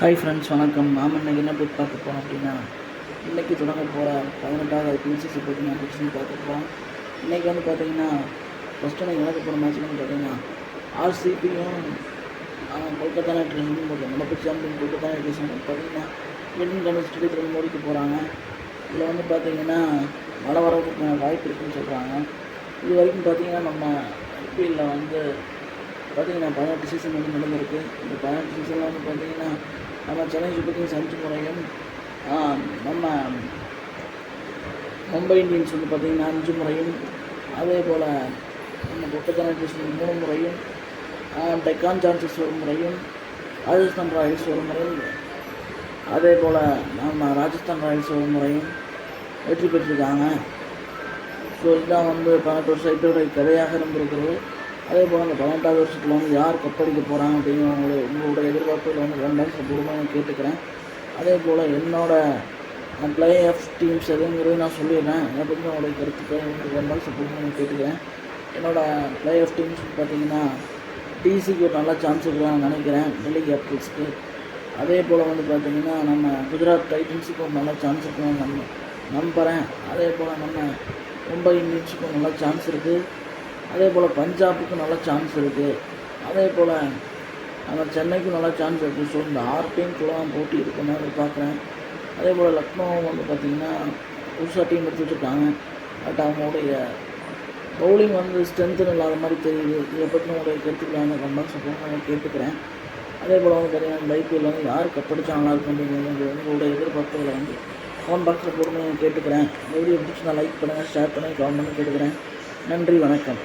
Hi friends, வணக்கம். நாம் இன்றைக்கி என்ன போய் பார்க்க போகிறோம் அப்படின்னா, இன்றைக்கி தொடங்க போகிற 18வது பிசிசி போட்டி நான் பிடிச்சின்னு பார்க்க போகிறோம். இன்றைக்கி வந்து பார்த்திங்கன்னா ஃபஸ்ட்டு எனக்கு நடக்க போகிற மேட்ச் வந்து பார்த்திங்கன்னா ஆர்சிபியும் கொல்கத்தா நைட் ரைடர்ஸும் போட்டு நம்ம சாம்பியன் கொல்கத்தா நைட் ரைடர்ஸ் வந்து பார்த்திங்கன்னா எடின் கணேஷ் ஸ்டேடியத்தில் மோடிக்க போகிறாங்க. இதில் வந்து பார்த்திங்கன்னா மழை வரதுக்கு வாய்ப்பு இருக்குதுன்னு சொல்கிறாங்க. இது வரைக்கும் பார்த்திங்கன்னா நம்ம ஐபிஎல்லில் வந்து பார்த்திங்கன்னா 18 சீசன் வந்து நடந்திருக்கு. இந்த 18 சீசனில் வந்து பார்த்திங்கன்னா நம்ம சென்னை சூப்பர் கிங்ஸ் 5 முறையும், நம்ம மும்பை இந்தியன்ஸ் வந்து பார்த்திங்கன்னா 5 முறையும், அதே போல் நம்ம கொல்கத்தா நைட் ரைடர்ஸ் 3 முறையும், டெக்கான் சார்ஜர்ஸ் 1 முறையும், ராஜஸ்தான் ராயல்ஸ் 1 முறையும், அதே போல் நம்ம ராஜஸ்தான் ராயல்ஸ் 1 முறையும் வெற்றி பெற்றிருக்காங்க. ஸோ இதுதான் வந்து 18 வருஷம் ஐபிஎல்லுடைய கதையாக இருந்திருக்கிறது. அதே போல் அந்த 18வது வருஷத்தில் வந்து யார் கப்படிக்க போகிறாங்க அப்படின்னு உங்களோட எதிர்பார்ப்புகள் வந்து 2 சம்பூர்ணமாக கேட்டுக்கிறேன். அதே போல் என்னோடய பிளே ஆஃப் டீம்ஸ் எதுங்கிறது நான் சொல்லிடுறேன். அதை பற்றி உங்களுடைய கருத்துக்கள் வந்து 2 சம்பூர்ணமாக கேட்டுக்கிறேன். என்னோடய பிளே ஆஃப் டீம்ஸ் பார்த்திங்கன்னா டிசிக்கு ஒரு நல்ல சான்ஸ் இருக்குன்னு நினைக்கிறேன், டெல்லி கேபிட்டல்ஸ்க்கு. அதே போல் வந்து பார்த்திங்கன்னா நம்ம குஜராத் டைட்டன்ஸுக்கு ஒரு நல்ல சான்ஸ் இருக்குன்னு நம்புகிறேன். அதே போல் நம்ம மும்பை இந்தியன்ஸுக்கும் நல்ல சான்ஸ் இருக்குது. அதே போல் பஞ்சாபுக்கும் நல்ல சான்ஸ் இருக்குது. அதே போல் நம்ம சென்னைக்கும் நல்ல சான்ஸ் இருக்குது. ஸோ இந்த 6 டீமுக்குலாம் போட்டி இருக்குன்னு எதிர்பார்க்குறேன். அதே போல் லக்னோ வந்து பார்த்திங்கன்னா புதுசாக டீம் எடுத்து வச்சுருக்காங்க. பட் அவங்களுடைய பவுலிங் வந்து ஸ்ட்ரென்த்துன்னு இல்லாத மாதிரி தெரியுது. இதை பற்றி உங்களுடைய கருத்துக்களை வந்து கமெண்ட் செக்ஷனில் கேட்டுக்கிறேன். அதே போல் வந்து பார்த்திங்கன்னா இந்த ஐபிஎல் வந்து யார் கப்படிச்சா நல்லா இருக்கும் அப்படிங்கிறது உங்களுடைய எதிர்பார்ப்புகளை வந்து கமெண்ட் பாக்ஸில் போட்டு கேட்டுக்கிறேன். இந்த வீடியோ பிடிச்சி நான் லைக் பண்ணுங்கள், ஷேர் பண்ணி கமெண்ட் பண்ணி கேட்டுக்கிறேன். நன்றி, வணக்கம்.